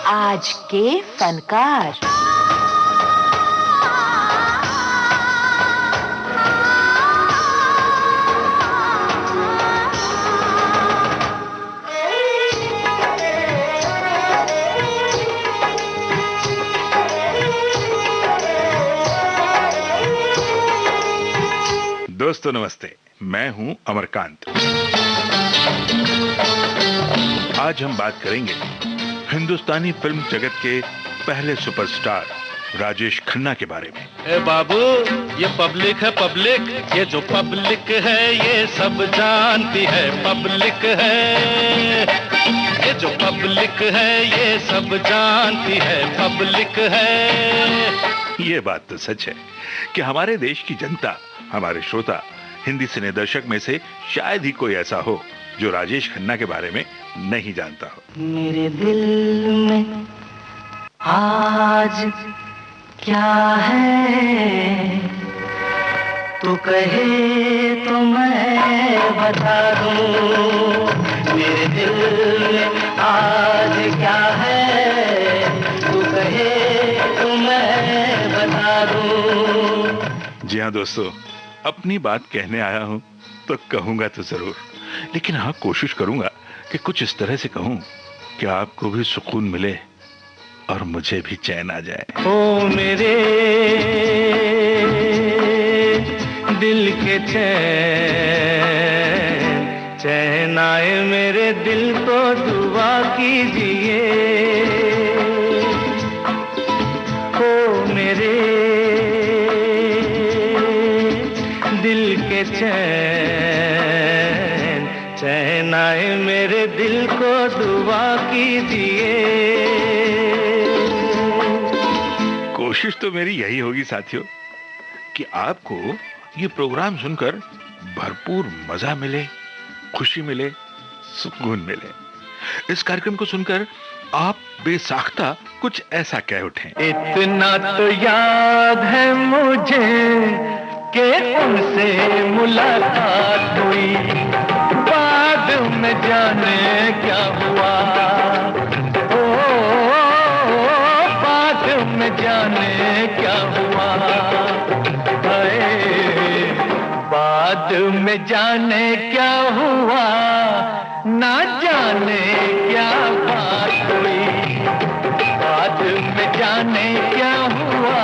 आज के फनकार। दोस्तों नमस्ते, मैं हूं अमरकांत। आज हम बात करेंगे हिंदुस्तानी फिल्म जगत के पहले सुपरस्टार राजेश खन्ना के बारे में। ए बाबू, ये पब्लिक है पब्लिक, ये जो पब्लिक है ये सब जानती है पब्लिक है। ये जो पब्लिक है ये सब जानती है पब्लिक है। ये बात तो सच है कि हमारे देश की जनता, हमारे श्रोता, हिंदी सिने दर्शक में से शायद ही कोई ऐसा हो जो राजेश खन्ना के बारे में नहीं जानता हो। मेरे दिल में आज क्या है, तू कहे तो मैं बता दूं। मेरे दिल में आज क्या है, तू कहे तो मैं बता दूं। जी हाँ दोस्तों, अपनी बात कहने आया हूं तो कहूंगा तो जरूर, लेकिन हाँ कोशिश करूंगा कि कुछ इस तरह से कहूं कि आपको भी सुकून मिले और मुझे भी चैन आ जाए। ओ मेरे दिल के चैन आए, मेरे दिल को दुआ कीजिए। ओ मेरे दिल के चैन आए, मेरे दिल को दुआ कीजिए। कोशिश तो मेरी यही होगी साथियों कि आपको ये प्रोग्राम सुनकर भरपूर मजा मिले, खुशी मिले, सुकून मिले। इस कार्यक्रम को सुनकर आप बेसाख्ता कुछ ऐसा कह उठें। इतना तो याद है मुझे कि उनसे मुलाकात हुई, बाद में जाने क्या हुआ। ओ बाद में जाने क्या हुआ। बाद में जाने क्या हुआ, ना जाने क्या बात हुई। बाद में जाने क्या हुआ,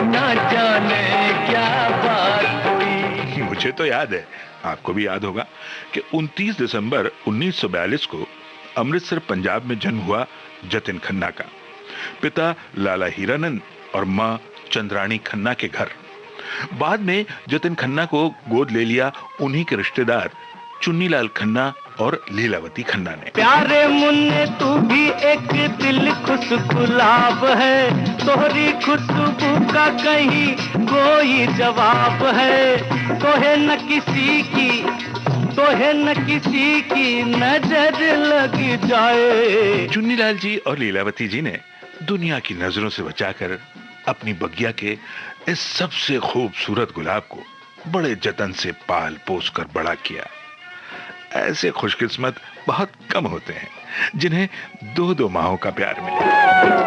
ना जाने क्या बात हुई। मुझे तो याद है, आपको भी याद होगा कि 29 दिसंबर 1942 को अमृतसर पंजाब में जन्म हुआ जतिन खन्ना का। पिता लाला हीरानंद और मां चंद्राणी खन्ना के घर। बाद में जतिन खन्ना को गोद ले लिया उन्हीं के रिश्तेदार चुन्नीलाल खन्ना और लीलावती खन्ना ने। प्यारे मुन्ने तू भी एक दिल खुश गुलाब है, तोहरी खुशबू का कहीं कोई जवाब है। तोहे न किसी की नजर लग जाए। चुन्नीलाल जी और लीलावती जी ने दुनिया की नजरों से बचाकर अपनी बगिया के इस सबसे खूबसूरत गुलाब को बड़े जतन से पाल पोस कर बड़ा किया। ऐसे खुशकिस्मत बहुत कम होते हैं जिन्हें 2-2 माहों का प्यार मिले।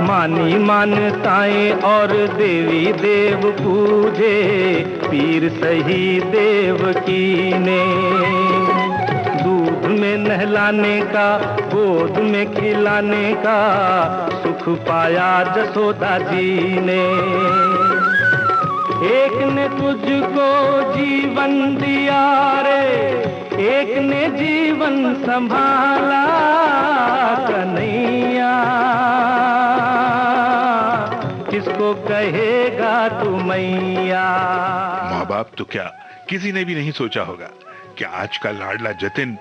मानी मानताएं और देवी देव पूजे, पीर सही देव की ने। दूध में नहलाने का, गोद में खिलाने का सुख पाया जसोदा जी ने। एक ने तुझको जीवन दिया रे, एक ने जीवन संभाला कन्हैया। किसको कहेगा तू मैया। माँ बाप तो क्या, किसी ने भी नहीं सोचा होगा कि आज का लाडला जतिन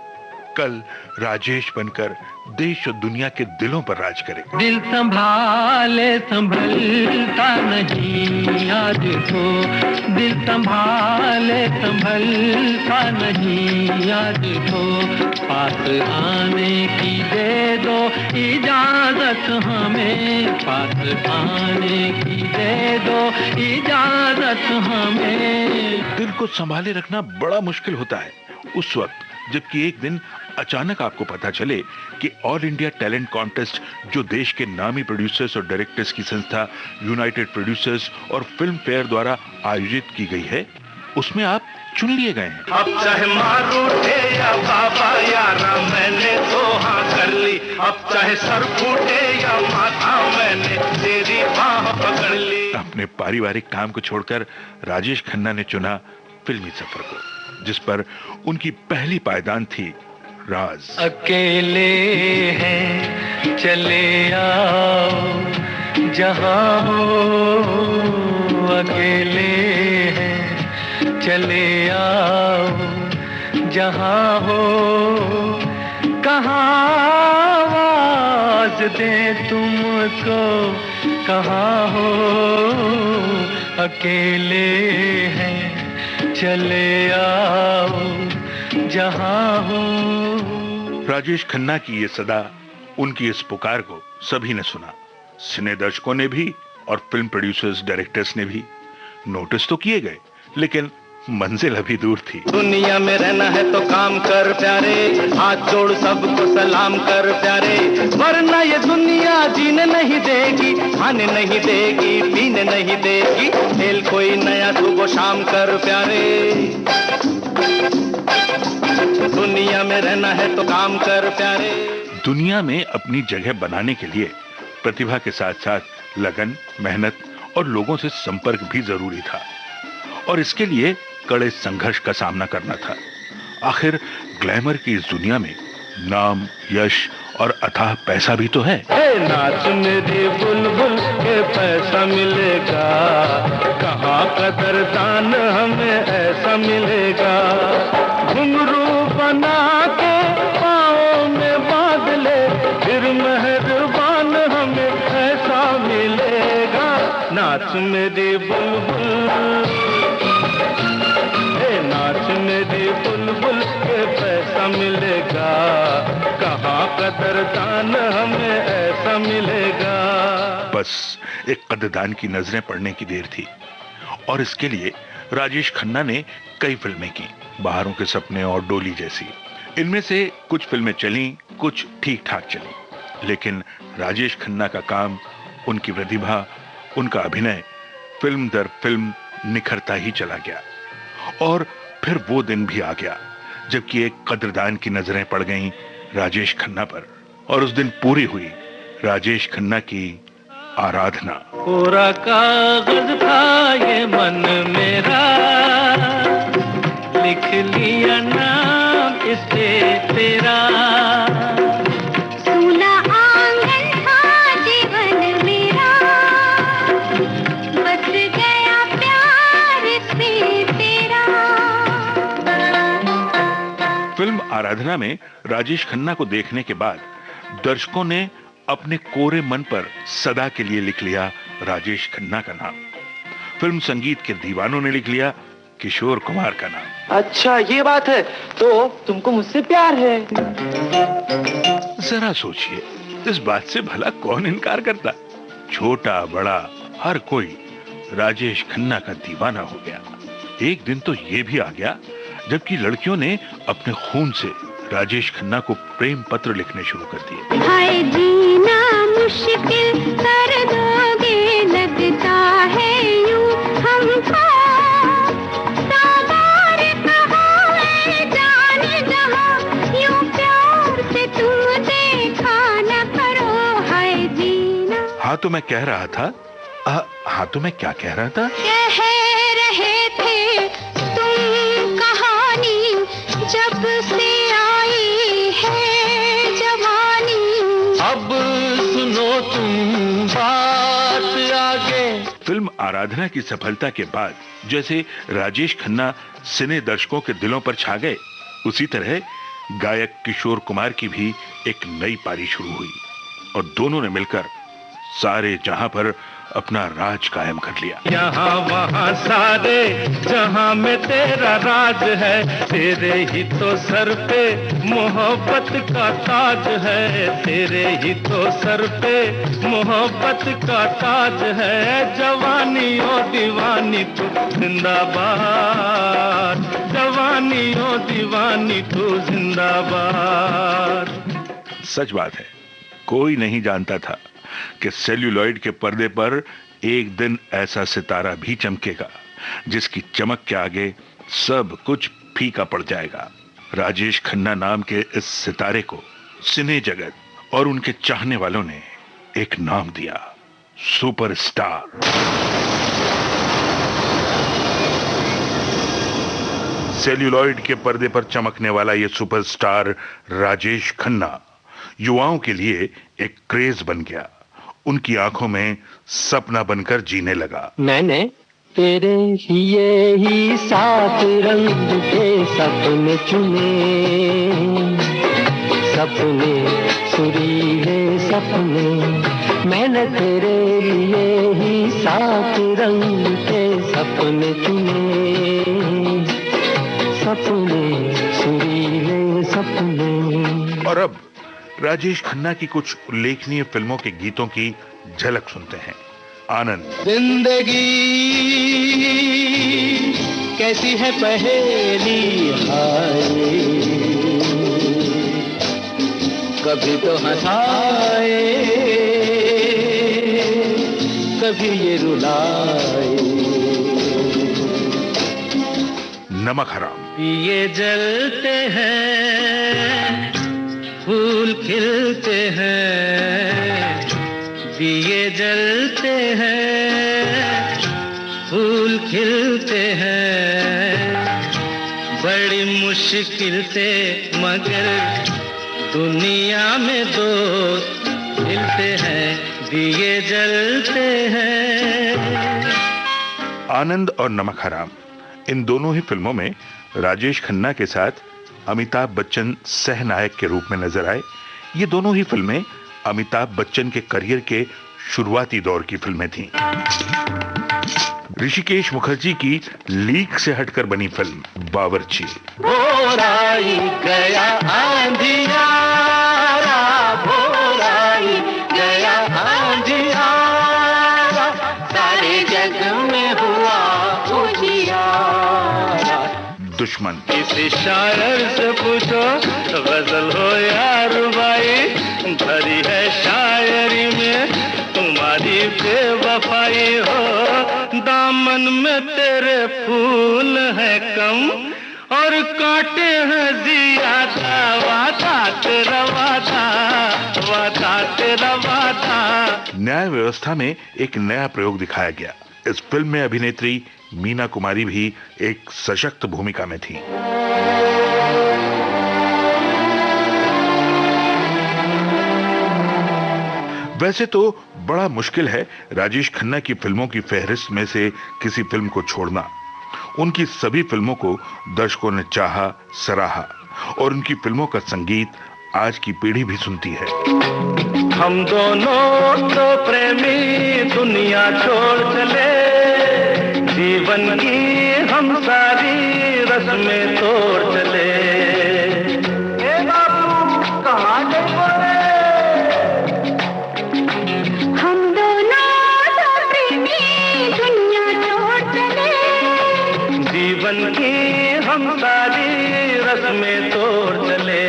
कल राजेश बनकर देश और दुनिया के दिलों पर राज करेगा। दिल संभाले संभलता नहीं आज तो, दिल संभाले संभलता नहीं आज तो। पास आने की दे दो इजाजत हमें, पास आने की दे दो इजाजत हमें। दिल को संभाले रखना बड़ा मुश्किल होता है उस वक्त जबकि एक दिन अचानक आपको पता चले कि ऑल इंडिया टैलेंट कॉन्टेस्ट, जो देश के नामी प्रोड्यूसर्स और डायरेक्टर्स की संस्था यूनाइटेड प्रोड्यूसर्स और फिल्म फेयर द्वारा आयोजित की गई है, उसमें आप चुन लिए गए हैं। अब चाहे मारू या बाबा यारा, मैंने तो हाँ कर ली। अब चाहे सर फूटे या माथा, मैंने तेरी बाह पकड़ ली। अपने पारिवारिक काम को छोड़कर राजेश खन्ना ने चुना फिल्मी सफर को, जिस पर उनकी पहली पायदान थी राज। अकेले हैं चले आओ जहां हो, अकेले हैं चले आओ जहां हो, कहाँ आवाज दे तुमको, कहाँ हो, अकेले हैं चले आओ जहां हो। राजेश खन्ना की ये सदा, उनकी इस पुकार को सभी ने सुना। सिने दर्शकों ने भी और फिल्म प्रोड्यूसर्स, डायरेक्टर्स ने भी। नोटिस तो किए गए, लेकिन मंजिल अभी दूर थी। दुनिया में रहना है तो काम कर प्यारे, हाथ जोड़ सबको सलाम कर प्यारे, वरना ये दुनिया जीने नहीं देगी, खाने नहीं देगी, पीने नहीं देगी। खेल कोई नया सुबह शाम कर प्यारे, दुनिया में रहना है तो काम कर प्यारे। दुनिया में अपनी जगह बनाने के लिए प्रतिभा के साथ साथ लगन, मेहनत और लोगों से संपर्क भी जरूरी था, और इसके लिए कड़े संघर्ष का सामना करना था। आखिर ग्लैमर की इस दुनिया में नाम, यश और अथाह पैसा भी तो है। नाच मेरी बुलबुल के पैसा मिलेगा, कहाँ कदरदान हमें ऐसा मिलेगा। घुंघरू बना के पाँव में बांध ले, फिर मेहरबान हमें ऐसा मिलेगा। नाच मेरी बुलबुल, नाच मेरी बुलबुल के पैसा मिलेगा, कहाँ कदरदान हमें ऐसा मिलेगा। बस एक कदरदान की नजरें पड़ने की देर थी, और इसके लिए राजेश खन्ना ने कई फिल्में की, बहारों के सपने और डोली जैसी। इनमें से कुछ फिल्में चलीं, कुछ ठीक ठाक चली, लेकिन राजेश खन्ना का काम, उनकी प्रतिभा, उनका अभिनय फिल्म दर फिल्म निखरता ही चला गया। और फिर वो दिन भी आ गया जबकि एक कदरदान की नजरें पड़ गईं राजेश खन्ना पर, और उस दिन पूरी हुई राजेश खन्ना की आराधना। कोरा कागज था ये मन मेरा, लिख लिया नाम इससे तेरा। सूना आंगन था जीवन मेरा, बस गया प्यार से तेरा। फिल्म आराधना में राजेश खन्ना को देखने के बाद दर्शकों ने अपने कोरे मन पर सदा के लिए लिख लिया राजेश खन्ना का नाम। फिल्म संगीत के दीवानों ने लिख लिया किशोर कुमार का नाम। अच्छा ये बात है, तो तुमको मुझसे प्यार है? जरा सोचिए, इस बात से भला कौन इनकार करता। छोटा बड़ा हर कोई राजेश खन्ना का दीवाना हो गया। एक दिन तो ये भी आ गया जबकि लड़कियों ने अपने खून से राजेश खन्ना को प्रेम पत्र लिखने शुरू कर दिए। हाय जीना मुश्किल कर दोगे, लगता है यूं हमको, सागर कहाँ है जाने जहाँ, यूं प्यार से तुम देखा न करो। हाय जीना। हाँ तो मैं कह रहा था, हाँ तो मैं क्या कह रहा था? कह रहे थे तुम कहानी, जब से आई है जवानी। अब सुनो तुम बात आगे। फिल्म आराधना की सफलता के बाद जैसे राजेश खन्ना सिने दर्शकों के दिलों पर छा गए, उसी तरह गायक किशोर कुमार की भी एक नई पारी शुरू हुई, और दोनों ने मिलकर सारे जहां पर अपना राज कायम कर लिया। यहाँ वहाँ सारे जहाँ में तेरा राज है, तेरे ही तो सर पे मोहब्बत का ताज है, तेरे ही तो सर पे मोहब्बत का ताज है। जवानी ओ दीवानी तू जिंदाबाद, जवानी ओ दीवानी तू जिंदाबाद। सच बात है, कोई नहीं जानता था कि सेल्यूलॉइड के पर्दे पर एक दिन ऐसा सितारा भी चमकेगा जिसकी चमक के आगे सब कुछ फीका पड़ जाएगा। राजेश खन्ना नाम के इस सितारे को सिने जगत और उनके चाहने वालों ने एक नाम दिया, सुपरस्टार। सेल्यूलॉइड के पर्दे पर चमकने वाला यह सुपरस्टार राजेश खन्ना युवाओं के लिए एक क्रेज बन गया। उनकी आंखों में सपना बनकर जीने लगा। मैंने तेरे ही सात रंग के सपने चुने, सपने सुरीले सपने, मैंने तेरे लिए ही सात रंग के सपने चुने, सपने सुरीले सपने। और अब राजेश खन्ना की कुछ उल्लेखनीय फिल्मों के गीतों की झलक सुनते हैं। आनंद। जिंदगी कैसी है पहेली हाय, कभी तो हंसाए कभी ये रुलाए। नमक हराम। ये जलते हैं फूल खिलते हैं, दिए जलते हैं फूल खिलते हैं, बड़ी मुश्किल से मगर दुनिया में दोस्त मिलते हैं, दिए जलते हैं। आनंद और नमक हराम, इन दोनों ही फिल्मों में राजेश खन्ना के साथ अमिताभ बच्चन सह नायक के रूप में नजर आए। ये दोनों ही फिल्में अमिताभ बच्चन के करियर के शुरुआती दौर की फिल्में थीं। ऋषिकेश मुखर्जी की लीक से हटकर बनी फिल्म बावर्ची। भोराई गया आंधियारा, भोराई गया आंधियारा, सारे जग में हुआ उजियारा। दुश्मन। किसी शायर से पूछो गजल हो या रुबाई, भरी है शायरी में तुम्हारी बेवफाई हो। दामन में तेरे फूल है कम और कांटे हैं ज्यादा, वादा तेरा वादा, वादा तेरा वादा। न्याय व्यवस्था में एक नया प्रयोग दिखाया गया। इस फिल्म में अभिनेत्री मीना कुमारी भी एक सशक्त भूमिका में थी। वैसे तो बड़ा मुश्किल है राजेश खन्ना की फिल्मों की फहरिस्त में से किसी फिल्म को छोड़ना। उनकी सभी फिल्मों को दर्शकों ने चाहा, सराहा और उनकी फिल्मों का संगीत आज की पीढ़ी भी सुनती है। हम दोनों तो प्रेमी दुनिया छोड़ चले, जीवन की हम सारी रस्में तोड़ चले। ए बाबू कहाँ गए? हम दोनों तो प्रेमी दुनिया छोड़ चले, जीवन की हम सारी रस्में तोड़ चले।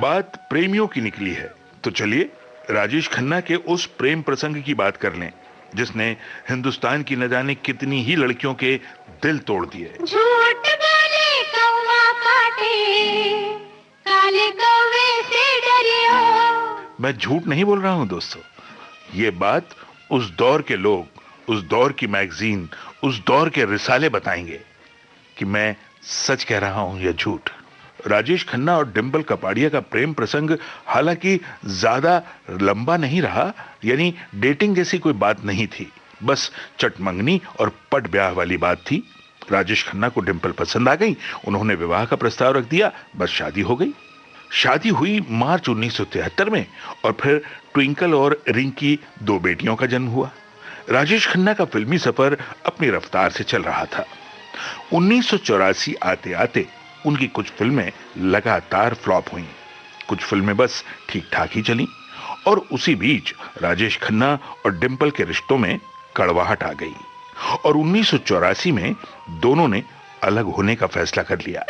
बात प्रेमियों की निकली है तो चलिए राजेश खन्ना के उस प्रेम प्रसंग की बात कर लें जिसने हिंदुस्तान की न जाने कितनी ही लड़कियों के दिल तोड़ दिए। झूठ बोले कौवा काटे, काले कौवे से डरियो। मैं झूठ नहीं बोल रहा हूं दोस्तों, ये बात उस दौर के लोग, उस दौर की मैगजीन, उस दौर के रिसाले बताएंगे। कि मैं सच कह रहा हूं या झूठ। राजेश खन्ना और डिंपल कपाड़िया का प्रेम प्रसंग हालांकि ज्यादा लंबा नहीं रहा, यानी डेटिंग जैसी कोई बात नहीं थी, बस चटमंगनी और पट ब्याह वाली बात थी। राजेश खन्ना को डिंपल पसंद आ गई, उन्होंने विवाह का प्रस्ताव रख दिया, बस शादी हो गई। शादी हुई मार्च 1973 में और फिर ट्विंकल और रिंकी 2 बेटियों का जन्म हुआ। राजेश खन्ना का फिल्मी सफर अपनी रफ्तार से चल रहा था। 1984 आते आते उनकी कुछ फिल्में लगातार फ्लॉप हुईं, कुछ फिल्में बस ठीक ठाक ही चलीं, और उसी बीच राजेश खन्ना और डिंपल के रिश्तों में कड़वाहट आ गई और 1984 में दोनों ने अलग होने का फैसला कर लिया।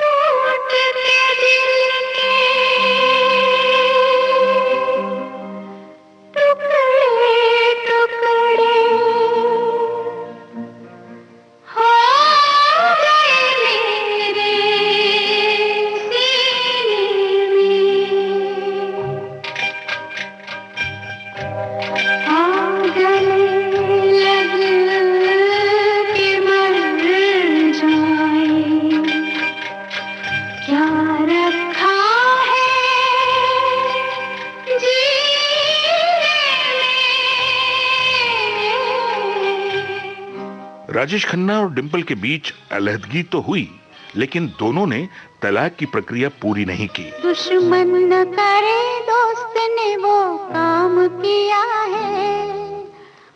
राजेश खन्ना और डिंपल के बीच अलहदगी तो हुई, लेकिन दोनों ने तलाक की प्रक्रिया पूरी नहीं की। दुश्मन न करे दोस्त ने वो काम किया है,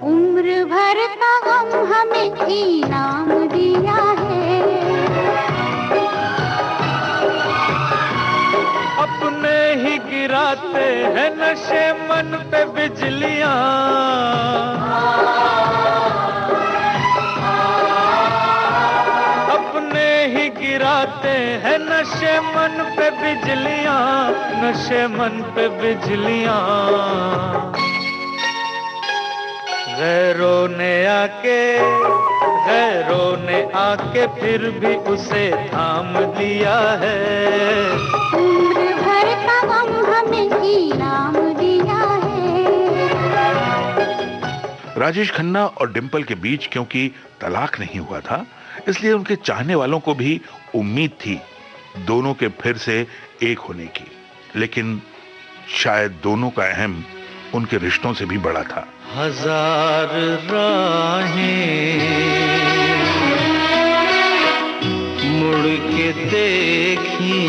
उम्र भर का गम हमें इनाम दिया है। अपने ही गिराते हैं नशे मन पे बिजलियां, गिराते हैं नशे मन पे बिजलियां, नशे मन पे बिजलियां। गैरों ने आके फिर भी उसे थाम दिया है, उम्र भर का गम हमें इनाम दिया है। राजेश खन्ना और डिंपल के बीच क्योंकि तलाक नहीं हुआ था, इसलिए उनके चाहने वालों को भी उम्मीद थी दोनों के फिर से एक होने की, लेकिन शायद दोनों का अहम उनके रिश्तों से भी बड़ा था। हजार राहें मुड़ के देखी,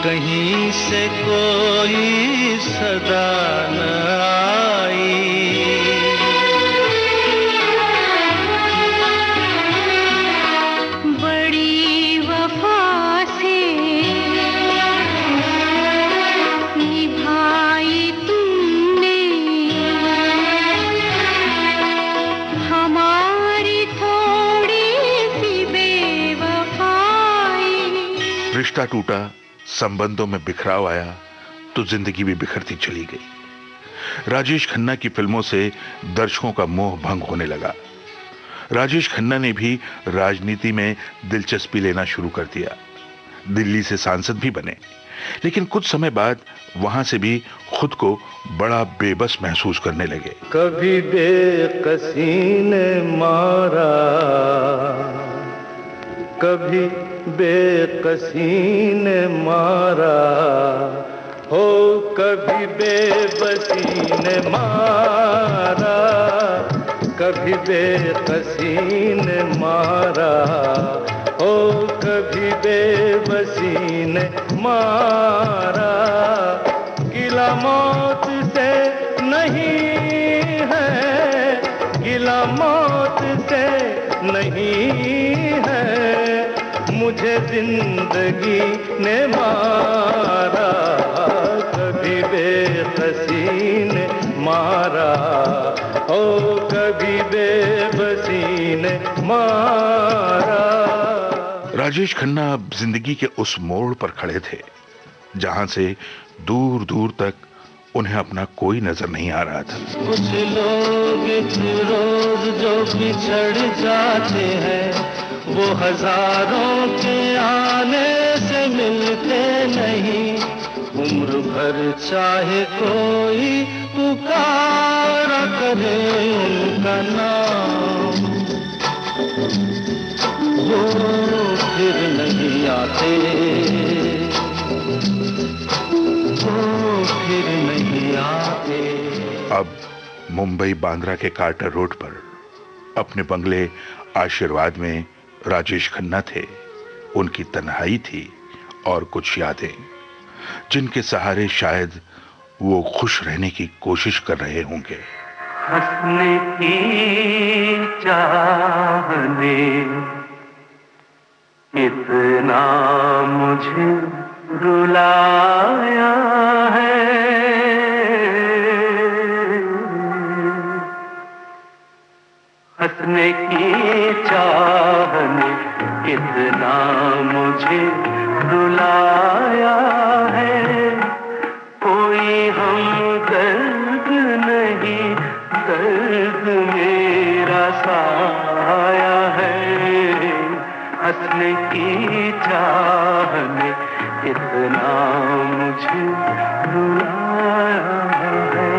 कहीं से कोई सदा न आई, रिश्ता टूटा, संबंधों में बिखराव आया तो जिंदगी भी बिखरती चली गई। राजेश खन्ना की फिल्मों से दर्शकों का मोह भंग होने लगा। राजेश खन्ना ने भी राजनीति में दिलचस्पी लेना शुरू कर दिया, दिल्ली से सांसद भी बने, लेकिन कुछ समय बाद वहां से भी खुद को बड़ा बेबस महसूस करने लगे। कभी बेकसी ने मारा, कभी बेकसी ने मारा, हो कभी बेबसी ने मारा, कभी बेकसी ने मारा, हो कभी बेबसी ने मारा। गिला मौत से नहीं है, गिला मौत से नहीं है, मुझे जिंदगी ने मारा, कभी बेकसी ने मारा, ओ कभी बेबसी ने मारा। राजेश खन्ना अब जिंदगी के उस मोड़ पर खड़े थे जहां से दूर दूर तक उन्हें अपना कोई नजर नहीं आ रहा था। कुछ लोग इस रोज जो बिछड़ जाते हैं, वो हजारों के आने से मिलते नहीं, उम्र भर चाहे कोई पुकारा करे उनका नाम, वो फिर नहीं आते, वो फिर नहीं आते। अब मुंबई बांद्रा के कार्टर रोड पर अपने बंगले आशीर्वाद में राजेश खन्ना थे। उनकी तन्हाई थी और कुछ यादें जिनके सहारे शायद वो खुश रहने की कोशिश कर रहे होंगे। हंसने की चाहने इतना मुझे रुलाया है, हंसने की चाहने इतना मुझे रुलाया है। कोई हमदर्द नहीं, दर्द मेरा साया है। हंसने की चाहने इतना मुझे रुलाया है।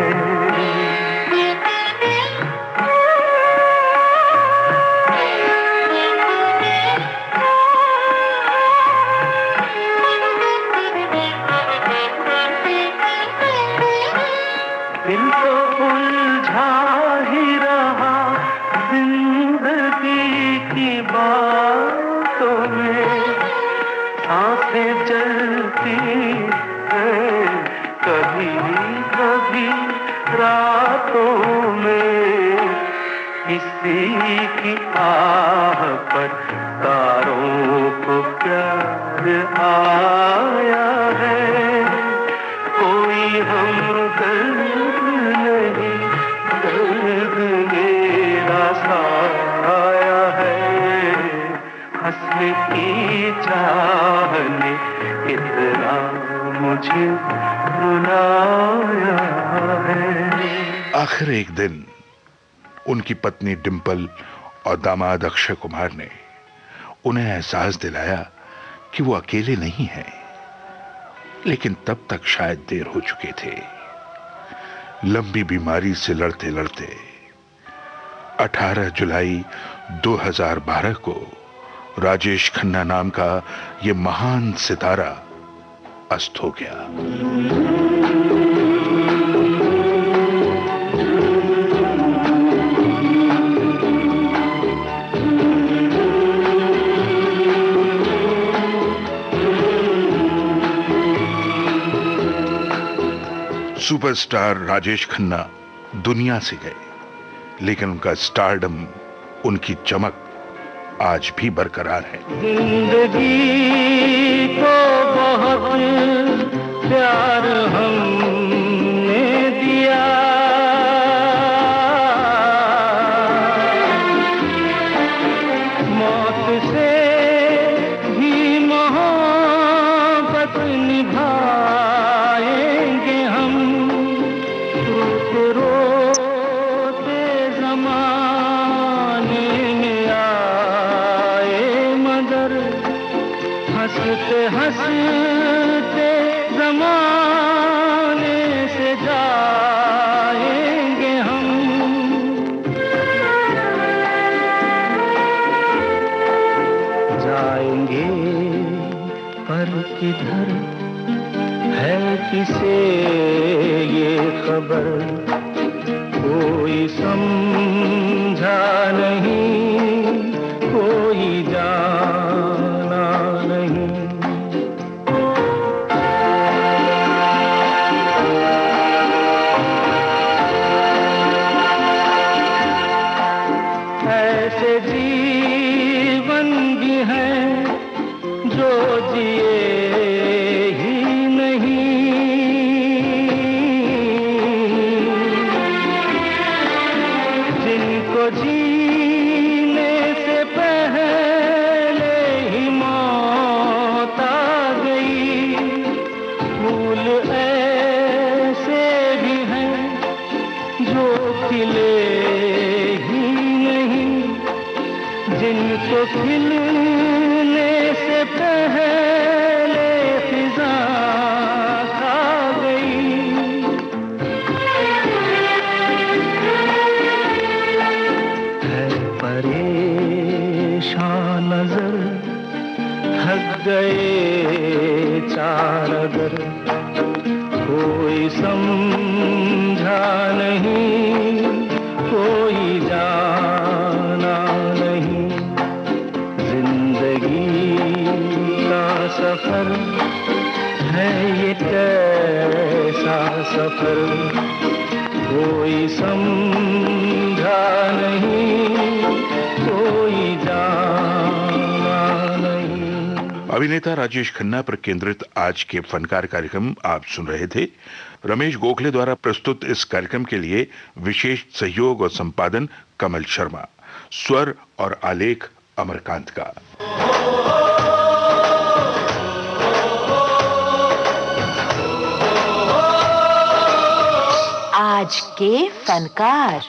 दिल तो उलझा ही रहा जिंदगी की बातों में, सांसें चलती हैं कभी कभी रातों में। किसी की आह पर तारों को प्यार आया है। कोई हमदर्द नहीं, दर्द मेरा साया है। हंसने की चाहने इतना मुझे रुलाया है। आखिर एक दिन उनकी पत्नी डिंपल और दामाद अक्षय कुमार ने उन्हें एहसास दिलाया कि वो अकेले नहीं हैं, लेकिन तब तक शायद देर हो चुके थे। लंबी बीमारी से लड़ते लड़ते 18 जुलाई 2012 को राजेश खन्ना नाम का ये महान सितारा अस्त हो गया। सुपरस्टार राजेश खन्ना दुनिया से गए, लेकिन उनका स्टारडम, उनकी चमक आज भी बरकरार है। जिंदगी को बहुत प्यार हमने दिया, मौत से भी मोहब्बत निभाएंगे हम। रोते रोते ज़माने में आए मगर, हंसते हंसते ज़माने से जाएंगे हम। जाएंगे पर किधर है किसे ये खबर, कोई समझा नहीं, कोई जाना नहीं। ऐसे जीवन भी हैं जो जिए ही नहीं, जिनको जीने से पहले ही मौत आ गई। फूल ऐसे भी हैं जो खिले ही नहीं, जिनको खिलने से पहले फिजा खा गई। है परेशान नजर सफर कोई समझा नहीं, कोई जाना नहीं। अभिनेता राजेश खन्ना पर केंद्रित आज के फनकार कार्यक्रम आप सुन रहे थे। रमेश गोखले द्वारा प्रस्तुत इस कार्यक्रम के लिए विशेष सहयोग और संपादन कमल शर्मा, स्वर और आलेख अमरकांत का। आज के फनकार।